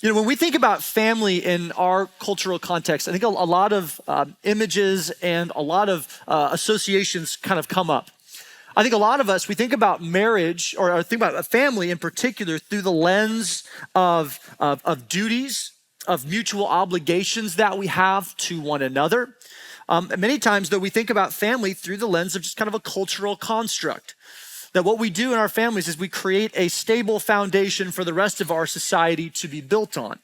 You know, when we think about family in our cultural context, I think a lot of images and a lot of associations kind of come up. I think a lot of us, we think about marriage or think about a family in particular through the lens of duties, of mutual obligations that we have to one another. Many times, though, we think about family through the lens of just kind of a cultural construct. That what we do in our families is we create a stable foundation for the rest of our society to be built on.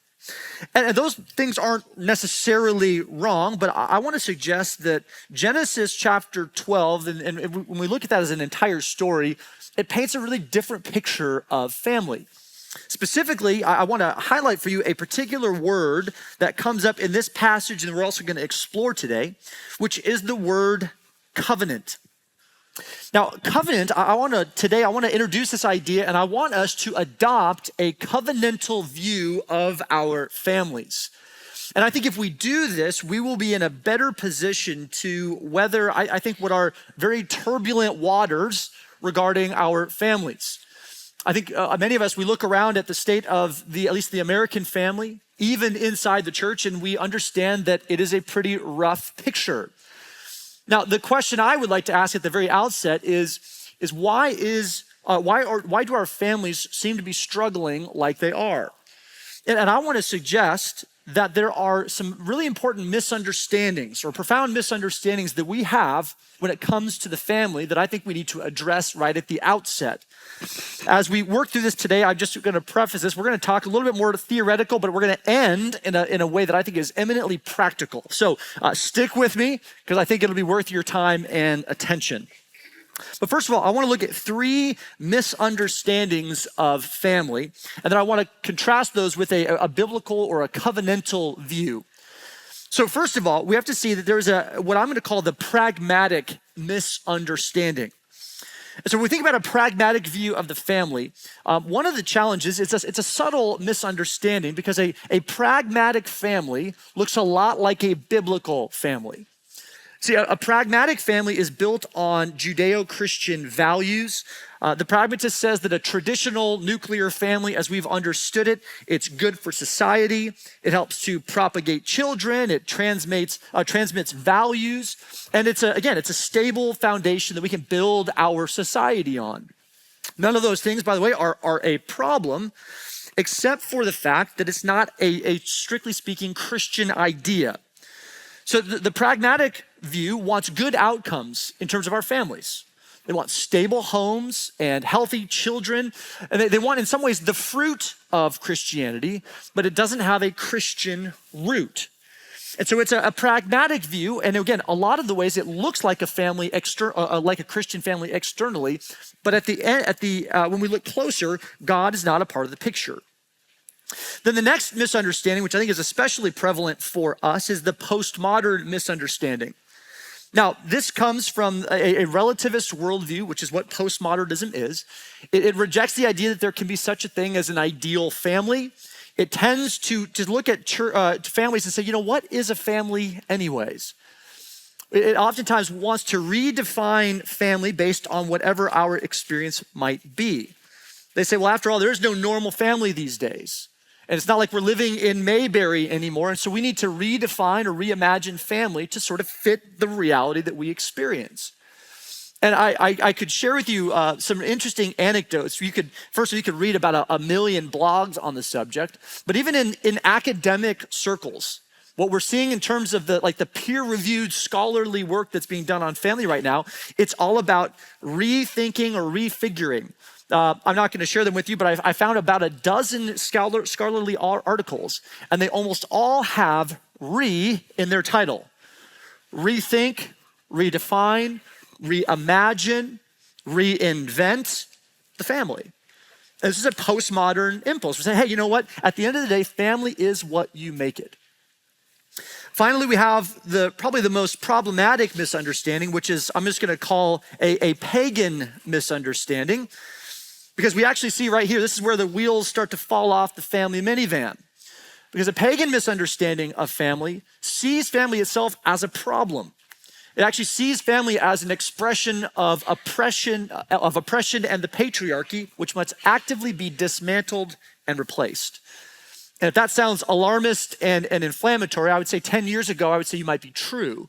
And those things aren't necessarily wrong, but I want to suggest that Genesis chapter 12, and when we look at that as an entire story, it paints a really different picture of family. Specifically, I want to highlight for you a particular word that comes up in this passage, and we're also going to explore today, which is the word covenant. Now, covenant, I want to introduce this idea, and I want us to adopt a covenantal view of our families. And I think if we do this, we will be in a better position to weather, I think, what are very turbulent waters regarding our families. I think many of us, we look around at the state of at least the American family, even inside the church, and we understand that it is a pretty rough picture. Now, the question I would like to ask at the very outset is why do our families seem to be struggling like they are? And I want to suggest that there are some really important misunderstandings or profound misunderstandings that we have when it comes to the family that I think we need to address right at the outset. As we work through this today, I'm just going to preface this. We're going to talk a little bit more theoretical, but we're going to end in a way that I think is eminently practical. So stick with me because I think it'll be worth your time and attention. But first of all, I want to look at 3 misunderstandings of family, and then I want to contrast those with a biblical or a covenantal view. So first of all, we have to see that there's what I'm going to call the pragmatic misunderstanding. So when we think about a pragmatic view of the family, one of the challenges is it's a subtle misunderstanding because a pragmatic family looks a lot like a biblical family. See, a pragmatic family is built on Judeo-Christian values. The pragmatist says that a traditional nuclear family, as we've understood it, it's good for society. It helps to propagate children. It transmits values. And it's a stable foundation that we can build our society on. None of those things, by the way, are a problem, except for the fact that it's not a strictly speaking Christian idea. So the pragmatic view wants good outcomes in terms of our families. They want stable homes and healthy children. And they want, in some ways, the fruit of Christianity, but it doesn't have a Christian root. And so it's a pragmatic view. And again, a lot of the ways it looks like a family, like a Christian family externally. But at the end, when we look closer, God is not a part of the picture. Then the next misunderstanding, which I think is especially prevalent for us, is the postmodern misunderstanding. Now, this comes from a relativist worldview, which is what postmodernism is. It rejects the idea that there can be such a thing as an ideal family. It tends to look at families and say, what is a family anyways? It oftentimes wants to redefine family based on whatever our experience might be. They say, well, after all, there is no normal family these days. And it's not like we're living in Mayberry anymore. And so we need to redefine or reimagine family to sort of fit the reality that we experience. And I could share with you some interesting anecdotes. You could read about a million blogs on the subject. But even in academic circles, what we're seeing in terms of the peer-reviewed scholarly work that's being done on family right now, it's all about rethinking or refiguring. I'm not going to share them with you, but I found about a dozen scholarly articles, and they almost all have re in their title. Rethink, redefine, reimagine, reinvent the family. And this is a postmodern impulse. We're saying, hey, you know what? At the end of the day, family is what you make it. Finally, we have probably the most problematic misunderstanding, which is I'm just going to call a pagan misunderstanding. Because we actually see right here, this is where the wheels start to fall off the family minivan. Because a pagan misunderstanding of family sees family itself as a problem. It actually sees family as an expression of oppression and the patriarchy, which must actively be dismantled and replaced. And if that sounds alarmist and inflammatory, I would say 10 years ago, I would say you might be true.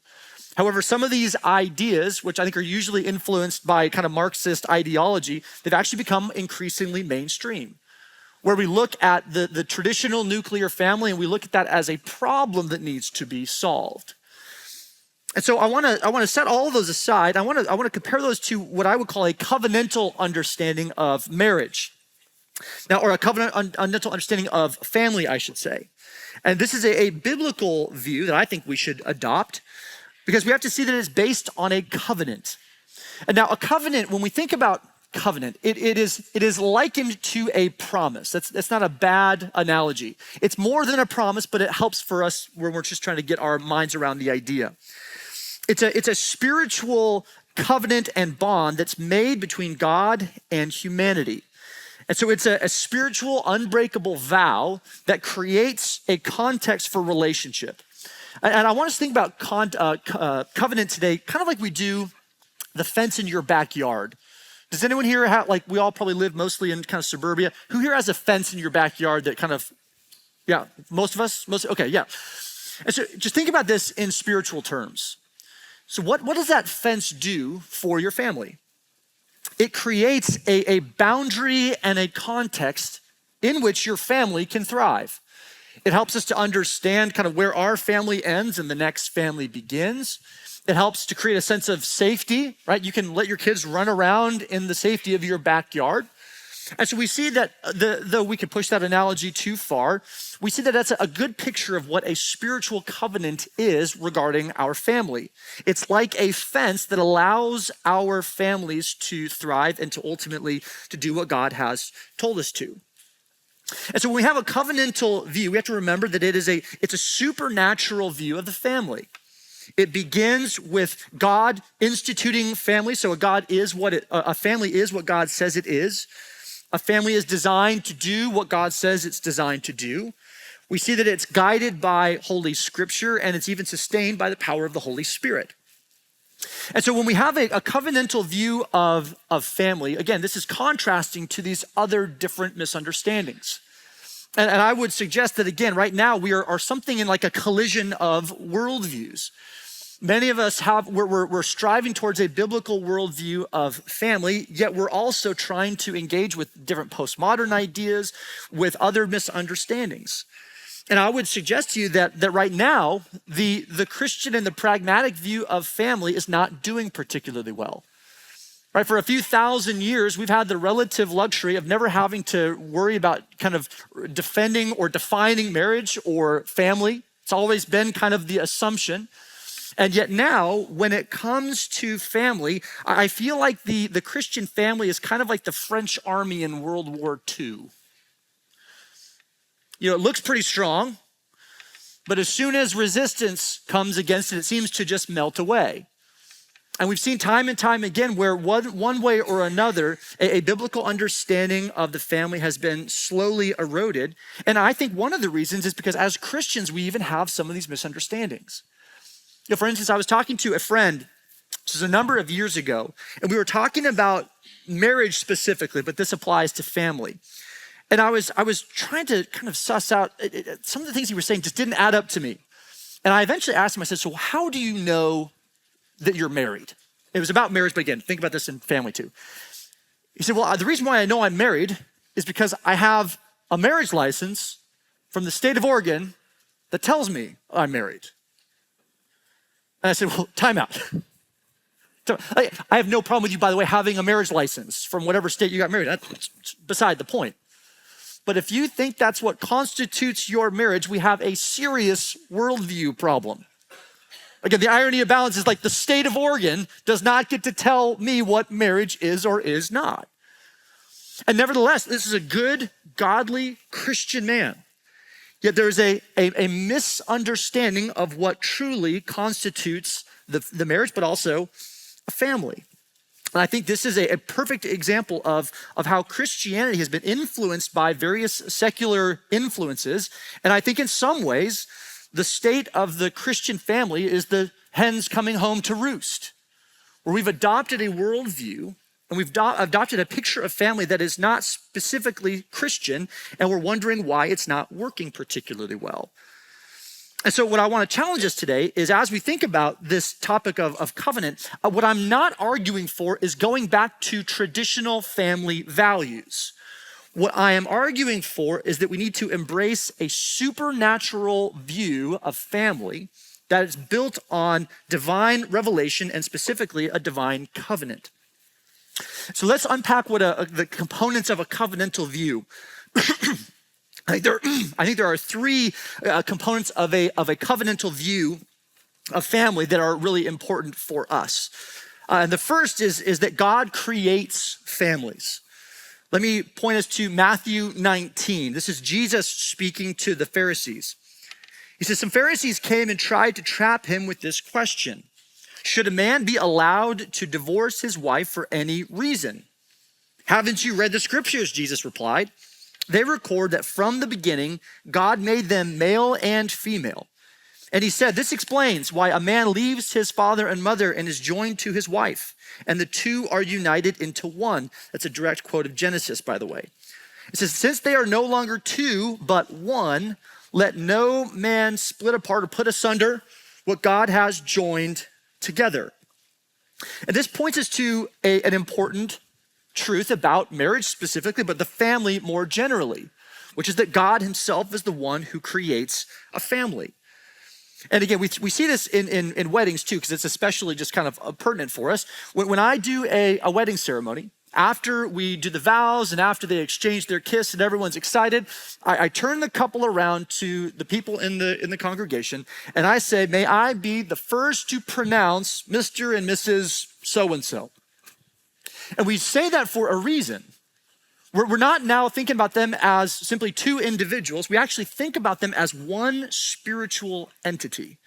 However, some of these ideas, which I think are usually influenced by kind of Marxist ideology, they've actually become increasingly mainstream, where we look at the traditional nuclear family and we look at that as a problem that needs to be solved. And so I want to set all of those aside. I want to compare those to what I would call a covenantal understanding of marriage. Now, or a covenantal understanding of family, I should say. And this is a biblical view that I think we should adopt, because we have to see that it's based on a covenant. And now a covenant, when we think about covenant, it is likened to a promise. That's not a bad analogy. It's more than a promise, but it helps for us when we're just trying to get our minds around the idea. It's a spiritual covenant and bond that's made between God and humanity. And so it's a spiritual, unbreakable vow that creates a context for relationship. And I want us to think about covenant today, kind of like we do the fence in your backyard. Does anyone here have, like we all probably live mostly in kind of suburbia. Who here has a fence in your backyard that kind of, yeah, most of us? Okay, yeah. And so just think about this in spiritual terms. So what does that fence do for your family? It creates a boundary and a context in which your family can thrive. It helps us to understand kind of where our family ends and the next family begins. It helps to create a sense of safety, right? You can let your kids run around in the safety of your backyard. And so we see that, though we could push that analogy too far, we see that that's a good picture of what a spiritual covenant is regarding our family. It's like a fence that allows our families to thrive and to ultimately to do what God has told us to. And so when we have a covenantal view, we have to remember that it's a supernatural view of the family. It begins with God instituting family. So a family is what God says it is. A family is designed to do what God says it's designed to do. We see that it's guided by Holy Scripture, and it's even sustained by the power of the Holy Spirit. And so when we have a covenantal view of family, again, this is contrasting to these other different misunderstandings. And I would suggest that, again, right now we are something in like a collision of worldviews. Many of us we're striving towards a biblical worldview of family, yet we're also trying to engage with different postmodern ideas, with other misunderstandings. And I would suggest to you that right now, the Christian and the pragmatic view of family is not doing particularly well. Right? For a few thousand years, we've had the relative luxury of never having to worry about kind of defending or defining marriage or family. It's always been kind of the assumption. And yet now, when it comes to family, I feel like the Christian family is kind of like the French army in World War II. You know, it looks pretty strong, but as soon as resistance comes against it, it seems to just melt away. And we've seen time and time again where one way or another, a biblical understanding of the family has been slowly eroded. And I think one of the reasons is because as Christians, we even have some of these misunderstandings. You know, for instance, I was talking to a friend, this is a number of years ago, and we were talking about marriage specifically, but this applies to family. And I was trying to kind of suss out, some of the things he was saying just didn't add up to me. And I eventually asked him, I said, so how do you know that you're married? It was about marriage, but again, think about this in family too. He said, well, the reason why I know I'm married is because I have a marriage license from the state of Oregon that tells me I'm married. And I said, well, time out. I have no problem with you, by the way, having a marriage license from whatever state you got married. That's beside the point. But if you think that's what constitutes your marriage, we have a serious worldview problem. Again, the irony of balance is like the state of Oregon does not get to tell me what marriage is or is not. And nevertheless, this is a good, godly Christian man. Yet there's a misunderstanding of what truly constitutes the marriage, but also a family. And I think this is a perfect example of how Christianity has been influenced by various secular influences. And I think in some ways, the state of the Christian family is the hens coming home to roost, where we've adopted a worldview And we've adopted a picture of family that is not specifically Christian, and we're wondering why it's not working particularly well. And so what I want to challenge us today is, as we think about this topic of covenant, what I'm not arguing for is going back to traditional family values. What I am arguing for is that we need to embrace a supernatural view of family that is built on divine revelation and specifically a divine covenant. So let's unpack what the components of a covenantal view. I think there are three components of a covenantal view of family that are really important for us. And the first is that God creates families. Let me point us to Matthew 19. This is Jesus speaking to the Pharisees. He says, some Pharisees came and tried to trap him with this question. Should a man be allowed to divorce his wife for any reason? Haven't you read the scriptures? Jesus replied. They record that from the beginning, God made them male and female. And he said, this explains why a man leaves his father and mother and is joined to his wife, and the two are united into one. That's a direct quote of Genesis, by the way. It says, since they are no longer two, but one, let no man split apart or put asunder what God has joined together. And this points us to an important truth about marriage specifically, but the family more generally, which is that God himself is the one who creates a family. And again, we see this in weddings too, because it's especially just kind of pertinent for us. When I do a wedding ceremony, after we do the vows and after they exchange their kiss and everyone's excited, I turn the couple around to the people in the congregation and I say, may I be the first to pronounce Mr. and Mrs. So-and-so. And we say that for a reason. We're not now thinking about them as simply two individuals. We actually think about them as one spiritual entity.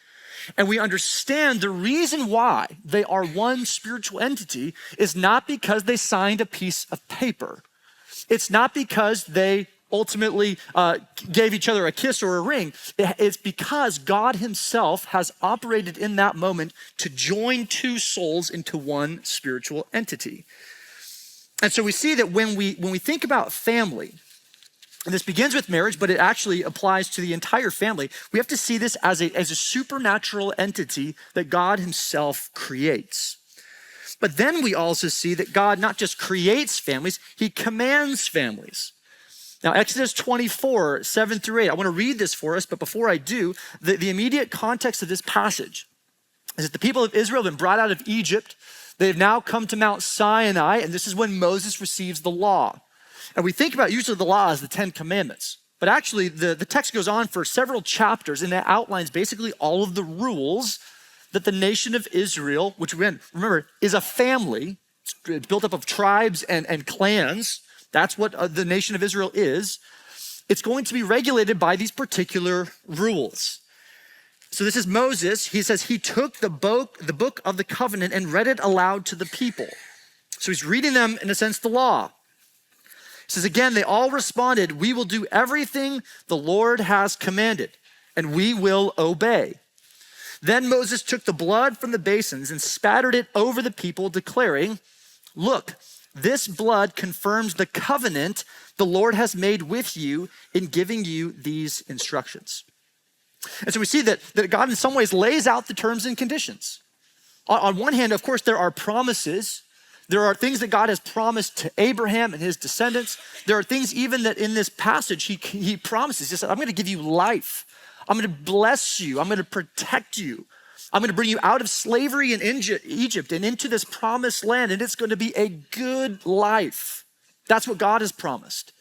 And we understand the reason why they are one spiritual entity is not because they signed a piece of paper. It's not because they ultimately gave each other a kiss or a ring. It's because God himself has operated in that moment to join two souls into one spiritual entity. And so we see that when we think about family, and this begins with marriage, but it actually applies to the entire family, we have to see this as a supernatural entity that God himself creates. But then we also see that God not just creates families, he commands families. Now, Exodus 24, 7 through 8, I want to read this for us, but before I do, the immediate context of this passage is that the people of Israel have been brought out of Egypt. They've now come to Mount Sinai, and this is when Moses receives the law. And we think about usually the law as the 10 Commandments, but actually the text goes on for several chapters and it outlines basically all of the rules that the nation of Israel, which remember is a family, it's built up of tribes and clans. That's what the nation of Israel is. It's going to be regulated by these particular rules. So this is Moses. He says he took the book of the covenant and read it aloud to the people. So he's reading them, in a sense, the law. He says, again, they all responded, we will do everything the Lord has commanded, and we will obey. Then Moses took the blood from the basins and spattered it over the people, declaring, look, this blood confirms the covenant the Lord has made with you in giving you these instructions. And so we see that God in some ways lays out the terms and conditions. On one hand, of course, there are promises. There are things that God has promised to Abraham and his descendants. There are things even that in this passage he promises. He said, I'm going to give you life. I'm going to bless you. I'm going to protect you. I'm going to bring you out of slavery in Egypt and into this promised land, and it's going to be a good life. That's what God has promised.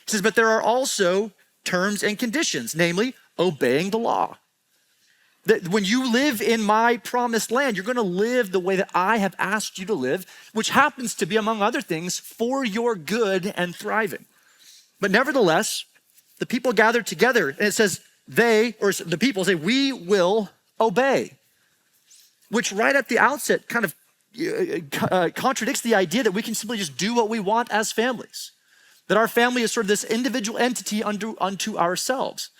He says, but there are also terms and conditions, namely obeying the law. That when you live in my promised land, you're going to live the way that I have asked you to live, which happens to be, among other things, for your good and thriving. But nevertheless, the people gathered together, and it says the people say, we will obey, which right at the outset kind of contradicts the idea that we can simply just do what we want as families, that our family is sort of this individual entity unto ourselves.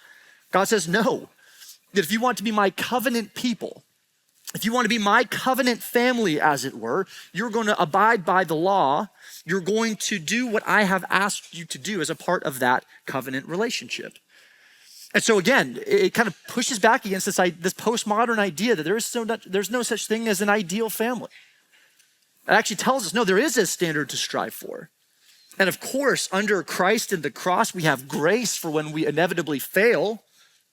God says, no, that if you want to be my covenant people, If you want to be my covenant family, as it were, you're going to abide by the law. You're going to do what I have asked you to do as a part of that covenant relationship. And so again, it kind of pushes back against this postmodern idea that there's no such thing as an ideal family. It actually tells us, no, there is a standard to strive for. And of course, under Christ and the cross, we have grace for when we inevitably fail,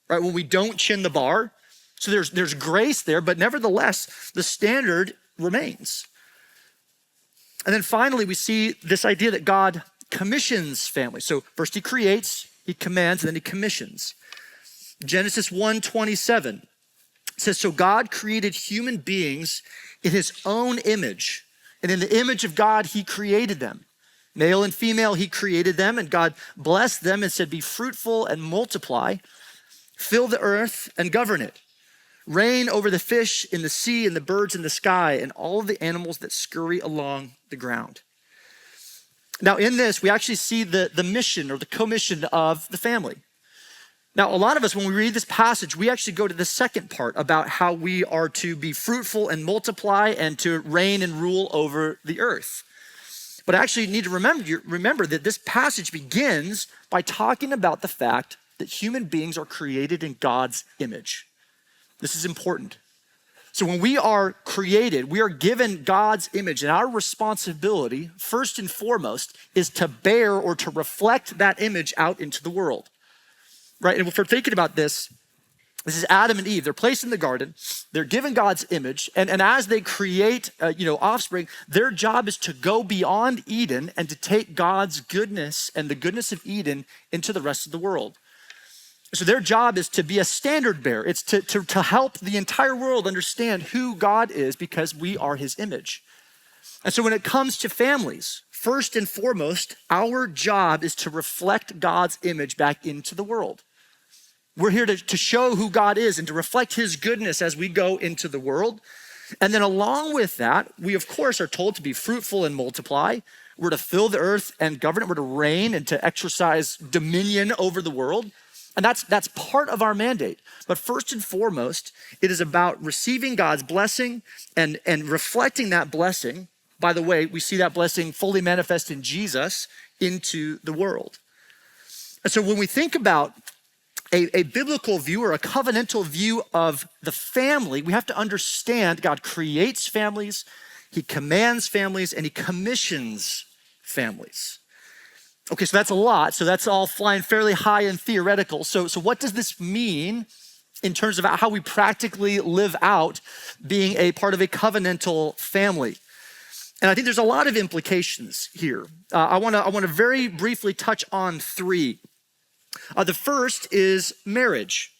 right? When we don't chin the bar. So there's grace there, but nevertheless, the standard remains. And then finally, we see this idea that God commissions family. So first he creates, he commands, and then he commissions. Genesis 1:27 says, so God created human beings in his own image. And in the image of God, he created them. Male and female, he created them, and God blessed them and said, be fruitful and multiply, fill the earth and govern it. Reign over the fish in the sea and the birds in the sky and all of the animals that scurry along the ground. Now in this, we actually see the mission or the commission of the family. Now, a lot of us, when we read this passage, we actually go to the second part about how we are to be fruitful and multiply and to reign and rule over the earth. But I actually need to remember that this passage begins by talking about the fact that human beings are created in God's image. This is important. So when we are created, we are given God's image, and our responsibility, first and foremost, is to bear or to reflect that image out into the world. Right, and if we're thinking about this is Adam and Eve. They're placed in the garden. They're given God's image. And as they create, offspring, their job is to go beyond Eden and to take God's goodness and the goodness of Eden into the rest of the world. So their job is to be a standard bearer. It's to help the entire world understand who God is because we are his image. And so when it comes to families, first and foremost, our job is to reflect God's image back into the world. We're here to show who God is and to reflect his goodness as we go into the world. And then along with that, we of course are told to be fruitful and multiply. We're to fill the earth and govern it. We're to reign and to exercise dominion over the world. And that's part of our mandate. But first and foremost, it is about receiving God's blessing and reflecting that blessing. By the way, we see that blessing fully manifest in Jesus into the world. And so when we think about a biblical view or a covenantal view of the family, we have to understand God creates families, he commands families, and he commissions families. Okay, so that's a lot. So that's all flying fairly high and theoretical. So what does this mean in terms of how we practically live out being a part of a covenantal family? And I think there's a lot of implications here. I want to very briefly touch on three. The first is marriage.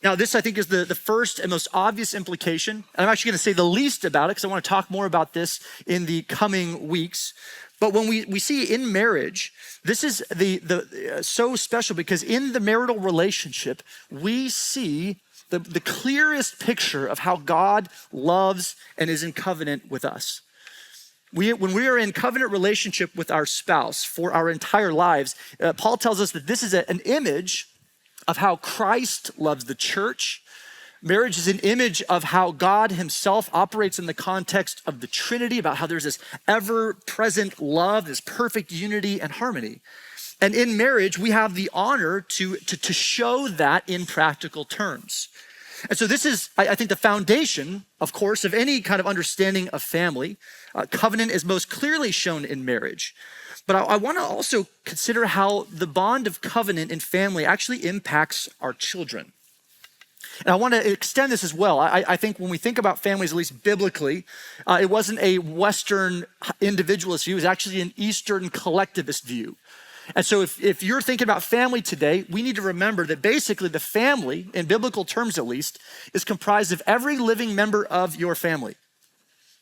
Now, this I think is the first and most obvious implication. And I'm actually going to say the least about it because I want to talk more about this in the coming weeks. But when we see in marriage, this is so special because in the marital relationship, we see the clearest picture of how God loves and is in covenant with us. When we are in covenant relationship with our spouse for our entire lives, Paul tells us that this is an image of how Christ loves the church. Marriage is an image of how God himself operates in the context of the Trinity, about how there's this ever-present love, this perfect unity and harmony. And in marriage, we have the honor to show that in practical terms. And so this is, I think, the foundation, of course, of any kind of understanding of family. Covenant is most clearly shown in marriage. But I want to also consider how the bond of covenant in family actually impacts our children. And I want to extend this as well. I think when we think about families, at least biblically, it wasn't a Western individualist view. It was actually an Eastern collectivist view. And so if you're thinking about family today, we need to remember that basically the family, in biblical terms at least, is comprised of every living member of your family.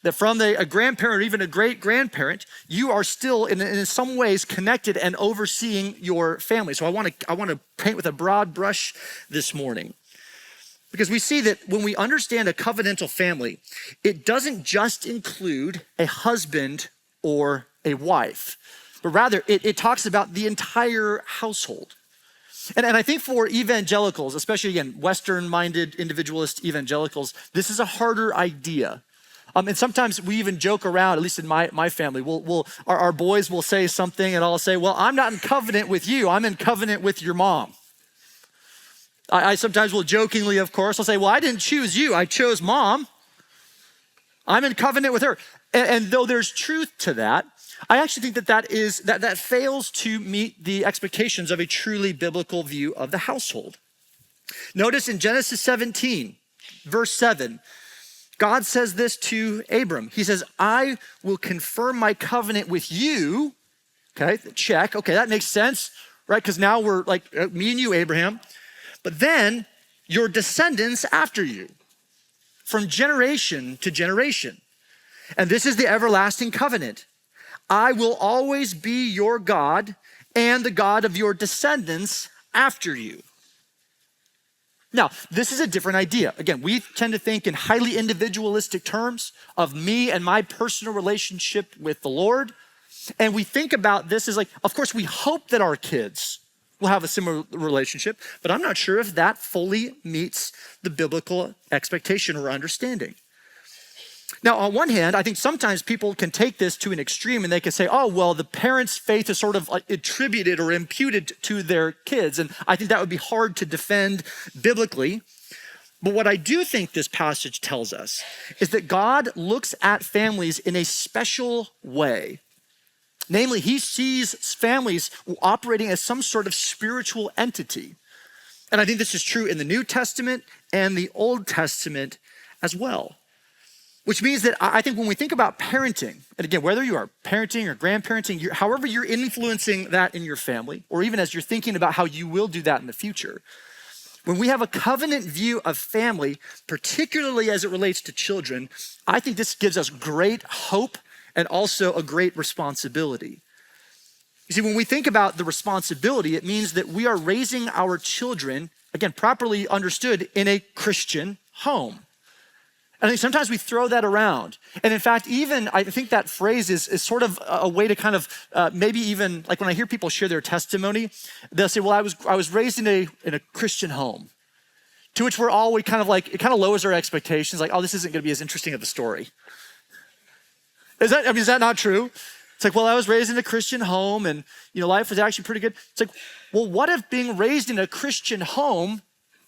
That from a grandparent or even a great-grandparent, you are still in some ways connected and overseeing your family. So I want to paint with a broad brush this morning. Because we see that when we understand a covenantal family, it doesn't just include a husband or a wife, but rather it talks about the entire household. And I think for evangelicals, especially again, Western-minded individualist evangelicals, this is a harder idea. And sometimes we even joke around, at least in my family, our boys will say something and I'll say, well, I'm not in covenant with you, I'm in covenant with your mom. I sometimes will jokingly, of course, I'll say, well, I didn't choose you, I chose mom. I'm in covenant with her. And though there's truth to that, I actually think that fails to meet the expectations of a truly biblical view of the household. Notice in Genesis 17, verse 7, God says this to Abram. He says, I will confirm my covenant with you. Okay, check. Okay, that makes sense, right? Because now we're like me and you, Abraham. But then your descendants after you, from generation to generation. And this is the everlasting covenant. I will always be your God and the God of your descendants after you. Now, this is a different idea. Again, we tend to think in highly individualistic terms of me and my personal relationship with the Lord. And we think about this as like, of course, we hope that our kids will have a similar relationship, but I'm not sure if that fully meets the biblical expectation or understanding. Now, on one hand, I think sometimes people can take this to an extreme and they can say, oh, well, the parents' faith is sort of attributed or imputed to their kids. And I think that would be hard to defend biblically. But what I do think this passage tells us is that God looks at families in a special way. Namely, he sees families operating as some sort of spiritual entity. And I think this is true in the New Testament and the Old Testament as well. Which means that I think when we think about parenting, and again, whether you are parenting or grandparenting, however you're influencing that in your family, or even as you're thinking about how you will do that in the future, when we have a covenant view of family, particularly as it relates to children, I think this gives us great hope and also a great responsibility. You see, when we think about the responsibility, it means that we are raising our children, again, properly understood, in a Christian home. And I think sometimes we throw that around. And in fact, even I think that phrase is sort of a way to kind of maybe even, like when I hear people share their testimony, they'll say, well, I was raised in a Christian home. To which we kind of like, it kind of lowers our expectations, like, oh, this isn't gonna be as interesting of a story. Is that not true? It's like, well, I was raised in a Christian home and life was actually pretty good. It's like, well, what if being raised in a Christian home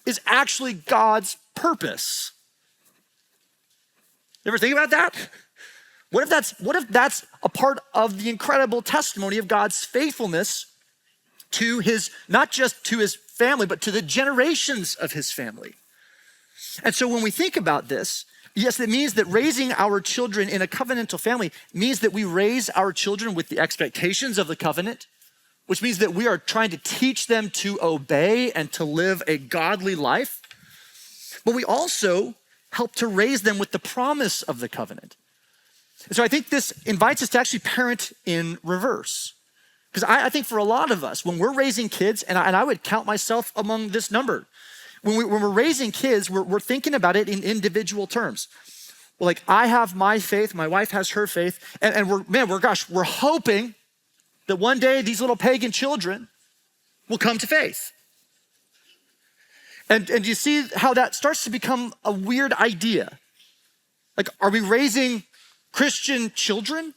is actually God's purpose? You ever think about that? What if that's a part of the incredible testimony of God's faithfulness to not just to his family, but to the generations of his family? And so when we think about this, yes, it means that raising our children in a covenantal family means that we raise our children with the expectations of the covenant, which means that we are trying to teach them to obey and to live a godly life. But we also help to raise them with the promise of the covenant. And so I think this invites us to actually parent in reverse. Because I think for a lot of us, when we're raising kids, and I would count myself among this number, when we're raising kids, we're thinking about it in individual terms. Well, like I have my faith, my wife has her faith, and we're hoping that one day these little pagan children will come to faith. And you see how that starts to become a weird idea. Like, are we raising Christian children?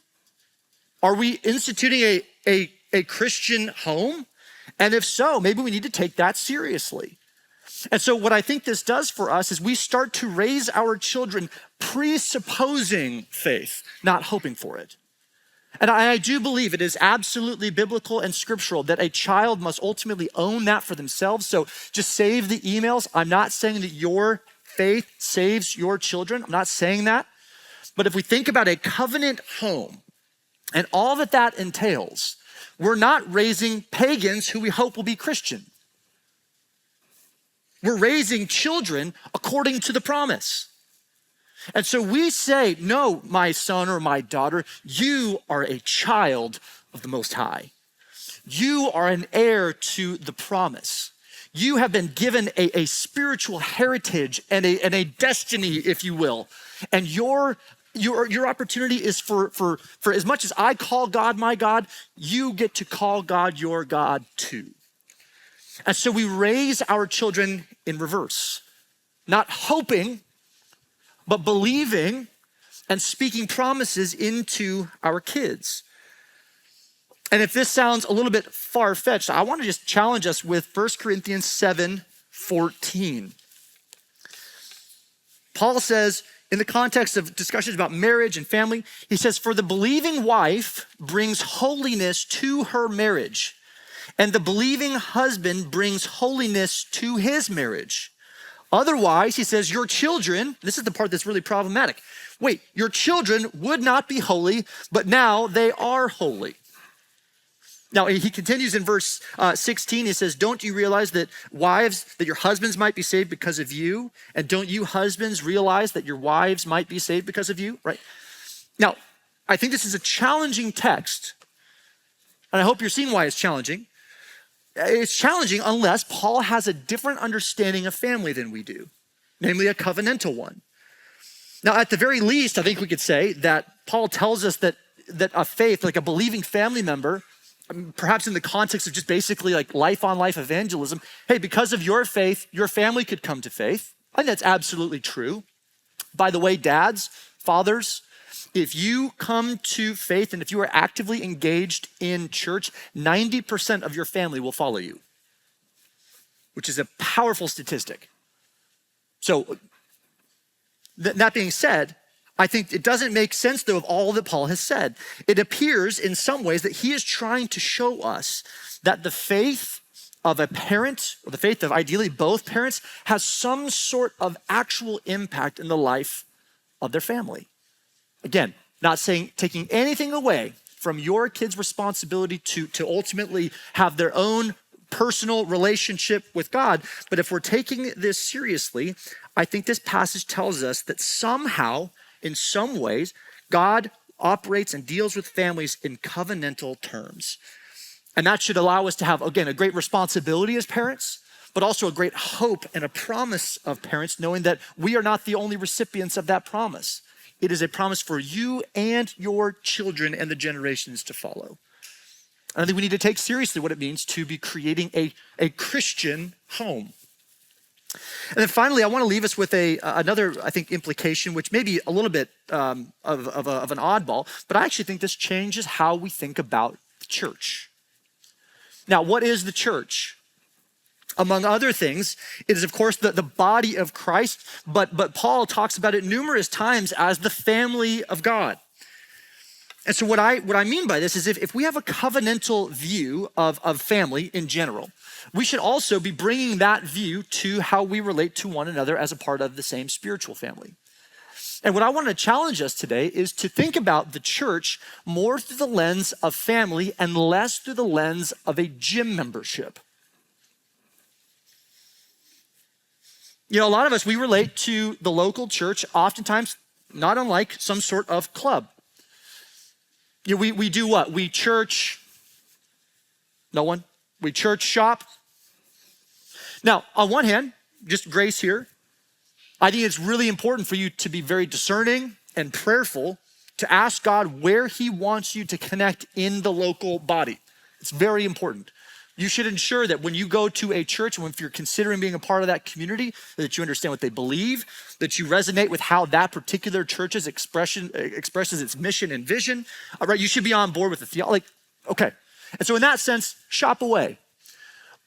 Are we instituting a Christian home? And if so, maybe we need to take that seriously. And so what I think this does for us is we start to raise our children presupposing faith, not hoping for it. And I do believe it is absolutely biblical and scriptural that a child must ultimately own that for themselves. So just save the emails. I'm not saying that your faith saves your children. I'm not saying that. But if we think about a covenant home and all that entails, we're not raising pagans who we hope will be Christian. We're raising children according to the promise. And so we say, no, my son or my daughter, you are a child of the Most High. You are an heir to the promise. You have been given a spiritual heritage and a destiny, if you will. And your opportunity is for as much as I call God my God, you get to call God your God too. And so we raise our children in reverse, not hoping, but believing and speaking promises into our kids. And if this sounds a little bit far-fetched, I want to just challenge us with 1 Corinthians 7:14. Paul says, in the context of discussions about marriage and family, he says, "For the believing wife brings holiness to her marriage, and the believing husband brings holiness to his marriage. Otherwise," he says, "your children," this is the part that's really problematic. Wait, your children would not be holy, but now they are holy. Now, he continues in verse 16. He says, "Don't you realize that wives, that your husbands might be saved because of you? And don't you husbands realize that your wives might be saved because of you?" Right? Now, I think this is a challenging text. And I hope you're seeing why it's challenging. It's challenging unless Paul has a different understanding of family than we do, namely a covenantal one. Now, at the very least, I think we could say that Paul tells us that a faith, like a believing family member, perhaps in the context of just basically like life-on-life evangelism, hey, because of your faith, your family could come to faith. I think that's absolutely true. By the way, dads, fathers, if you come to faith and if you are actively engaged in church, 90% of your family will follow you, which is a powerful statistic. So that being said, I think it doesn't make sense, though, of all that Paul has said. It appears in some ways that he is trying to show us that the faith of a parent, or the faith of ideally both parents, has some sort of actual impact in the life of their family. Again, not saying taking anything away from your kids' responsibility to ultimately have their own personal relationship with God, but if we're taking this seriously, I think this passage tells us that somehow, in some ways, God operates and deals with families in covenantal terms. And that should allow us to have, again, a great responsibility as parents, but also a great hope and a promise of parents, knowing that we are not the only recipients of that promise. It is a promise for you and your children and the generations to follow. And I think we need to take seriously what it means to be creating a Christian home. And then finally, I want to leave us with another, I think, implication, which may be a little bit of an oddball, but I actually think this changes how we think about the church. Now, what is the church? Among other things, it is, of course, the body of Christ, but Paul talks about it numerous times as the family of God. And so what I mean by this is if we have a covenantal view of family in general, we should also be bringing that view to how we relate to one another as a part of the same spiritual family. And what I want to challenge us today is to think about the church more through the lens of family and less through the lens of a gym membership. You know, a lot of us, we relate to the local church oftentimes not unlike some sort of club. You know, we do what? We church, no one? We church shop. Now, on one hand, just grace here, I think it's really important for you to be very discerning and prayerful to ask God where he wants you to connect in the local body. It's very important. You should ensure that when you go to a church, and if you're considering being a part of that community, that you understand what they believe, that you resonate with how that particular church's expresses its mission and vision. All right, you should be on board with the theology. Okay, and so in that sense, shop away.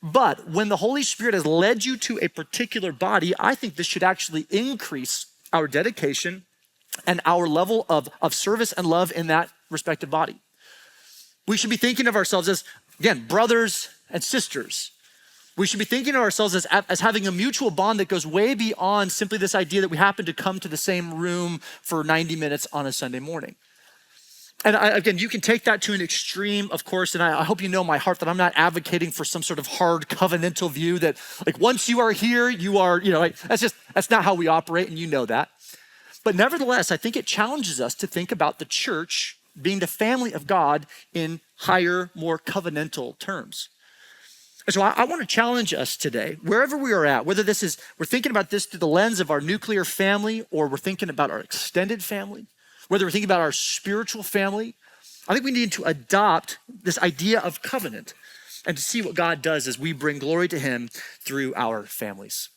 But when the Holy Spirit has led you to a particular body, I think this should actually increase our dedication and our level of service and love in that respective body. We should be thinking of ourselves as, again, brothers and sisters. We should be thinking of ourselves as having a mutual bond that goes way beyond simply this idea that we happen to come to the same room for 90 minutes on a Sunday morning. And again, you can take that to an extreme, of course, and I hope you know my heart that I'm not advocating for some sort of hard covenantal view that like once you are here, you are, like, that's not how we operate, and you know that. But nevertheless, I think it challenges us to think about the church being the family of God in higher, more covenantal terms. And so I want to challenge us today, wherever we are at, whether we're thinking about this through the lens of our nuclear family or we're thinking about our extended family, whether we're thinking about our spiritual family, I think we need to adopt this idea of covenant. and to see what God does as we bring glory to him through our families.